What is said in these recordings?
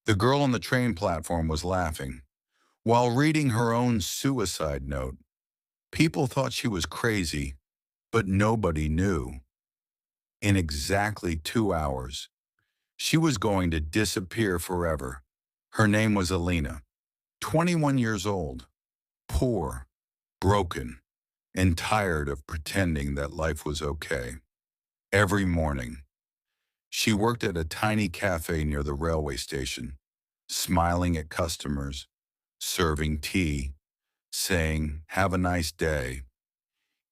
The girl on the train platform was laughing while reading her own suicide note. People thought she was crazy, but nobody knew. In exactly 2 hours, she was going to disappear forever. Her name was Elina, 21 years old, poor, broken, and tired of pretending that life was okay. Every morning, she worked at a tiny cafe near the railway station, smiling at customers, serving tea, saying, "Have a nice day."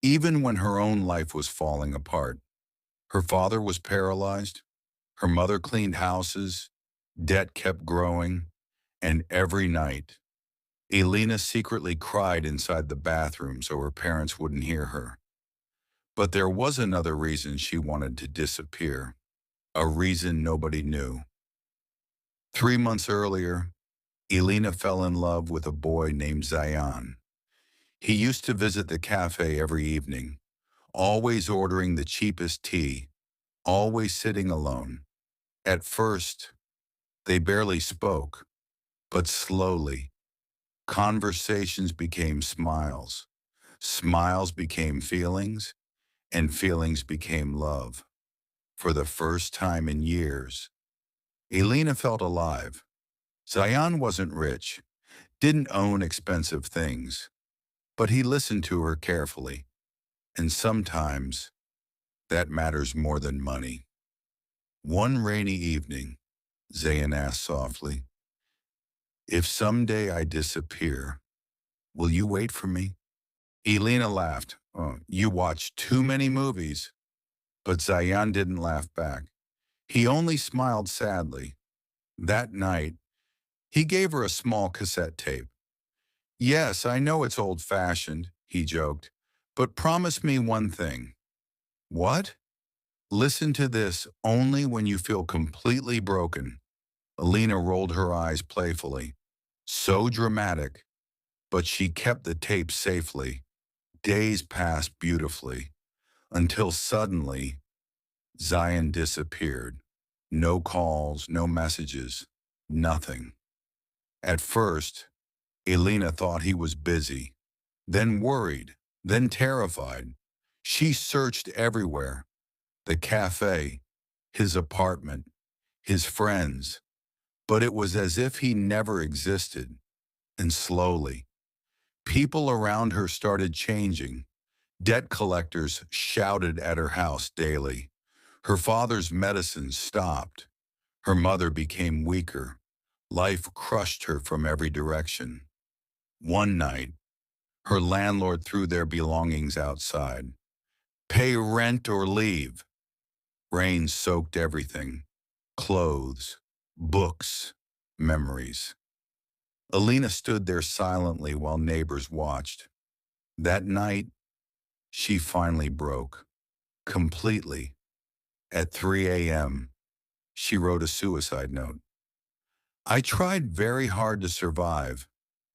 Even when her own life was falling apart, her father was paralyzed, her mother cleaned houses, debt kept growing, and every night, Elena secretly cried inside the bathroom so her parents wouldn't hear her. But there was another reason she wanted to disappear, a reason nobody knew. 3 months earlier, Elena fell in love with a boy named Zayan. He used to visit the cafe every evening, always ordering the cheapest tea, always sitting alone. At first, they barely spoke, but slowly, conversations became smiles. Smiles became feelings, and feelings became love. For the first time in years, Elena felt alive. Zayan wasn't rich, didn't own expensive things, but he listened to her carefully, and sometimes that matters more than money. One rainy evening, Zayan asked softly, "If someday I disappear, will you wait for me?" Elena laughed. "Oh, you watch too many movies." But Zayan didn't laugh back. He only smiled sadly. That night, he gave her a small cassette tape. "Yes, I know it's old-fashioned," he joked, "but promise me one thing." "What?" "Listen to this only when you feel completely broken." Alina rolled her eyes playfully. So dramatic, but she kept the tape safely. Days passed beautifully, until suddenly, Zion disappeared. No calls, no messages, nothing. At first, Elena thought he was busy, then worried, then terrified. She searched everywhere: the cafe, his apartment, his friends, but it was as if he never existed. And slowly, people around her started changing. Debt collectors shouted at her house daily. Her father's medicine stopped. Her mother became weaker. Life crushed her from every direction. One night, her landlord threw their belongings outside. "Pay rent or leave." Rain soaked everything: clothes, books, memories. Alina stood there silently while neighbors watched. That night, she finally broke. Completely. At 3 a.m., she wrote a suicide note. "I tried very hard to survive,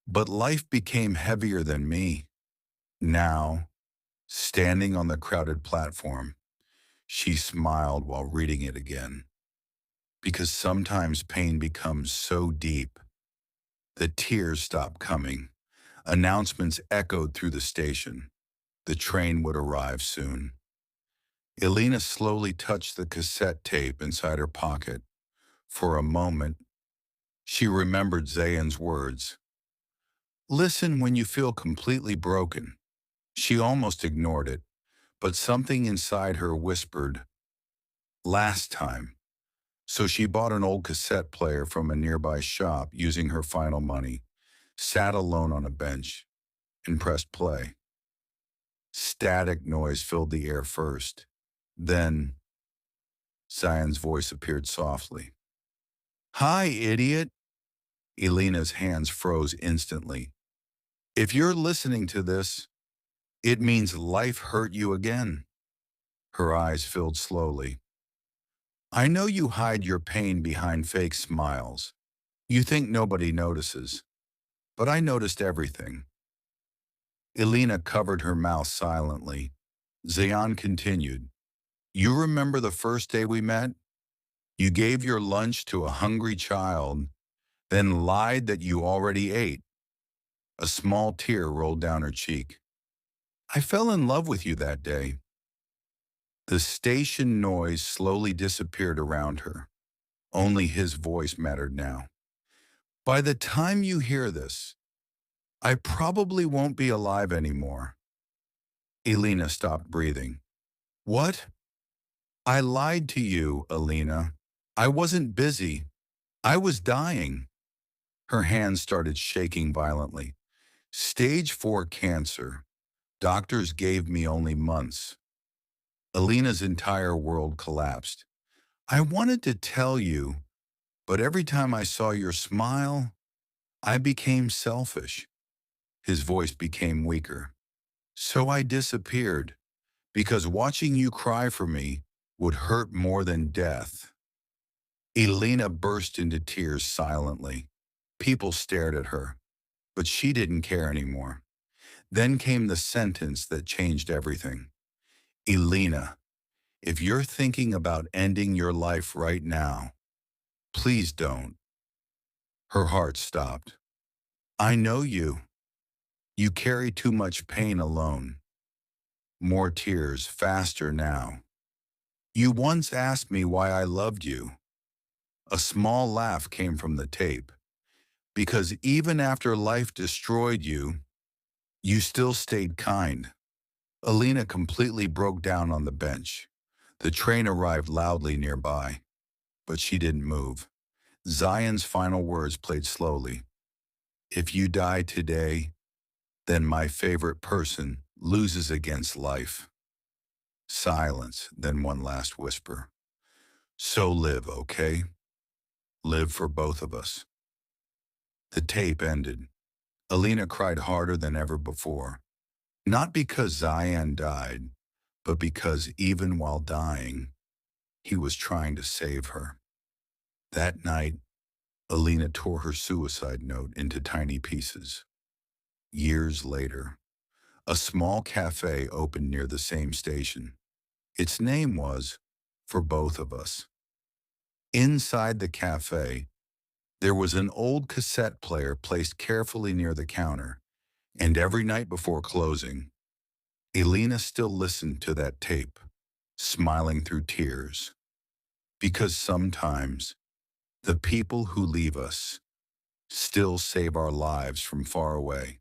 but life became heavier than me." Now, standing on the crowded platform, she smiled while reading it again. Because sometimes pain becomes so deep, the tears stopped coming. Announcements echoed through the station. The train would arrive soon. Elena slowly touched the cassette tape inside her pocket. For a moment, she remembered Zayan's words. "Listen when you feel completely broken." She almost ignored it, but something inside her whispered, "Last time." So she bought an old cassette player from a nearby shop using her final money, sat alone on a bench, and pressed play. Static noise filled the air first. Then, Zayan's voice appeared softly. "Hi, idiot." Elena's hands froze instantly. "If you're listening to this, it means life hurt you again." Her eyes filled slowly. "I know you hide your pain behind fake smiles. You think nobody notices, but I noticed everything." Elena covered her mouth silently. Zayan continued. "You remember the first day we met? You gave your lunch to a hungry child, then lied that you already ate. A small tear rolled down her cheek. I fell in love with you that day. The station noise slowly disappeared around her. Only his voice mattered now. By the time you hear this, I probably won't be alive anymore. Elina stopped breathing. What? I lied to you, Elina. I wasn't busy. I was dying. Her hands started shaking violently. Stage 4 cancer. Doctors gave me only months. Alina's entire world collapsed. I wanted to tell you, but every time I saw your smile, I became selfish. His voice became weaker. So I disappeared, because watching you cry for me would hurt more than death. Elina burst into tears silently. People stared at her, but she didn't care anymore. Then came the sentence that changed everything. Elina, if you're thinking about ending your life right now, please don't. Her heart stopped. I know you. You carry too much pain alone. More tears, faster now. You once asked me why I loved you. A small laugh came from the tape. Because even after life destroyed you, you still stayed kind. Elina completely broke down on the bench. The train arrived loudly nearby, but she didn't move. Zion's final words played slowly. If you die today, then my favorite person loses against life. Silence, then one last whisper. So live, okay? Live for both of us. The tape ended. Elina cried harder than ever before. Not because Zion died, but because even while dying, he was trying to save her. That night, Elina tore her suicide note into tiny pieces. Years later, a small cafe opened near the same station. Its name was For Both of Us. Inside the cafe, there was an old cassette player placed carefully near the counter, and every night before closing, Elina still listened to that tape, smiling through tears. Because sometimes, the people who leave us still save our lives from far away.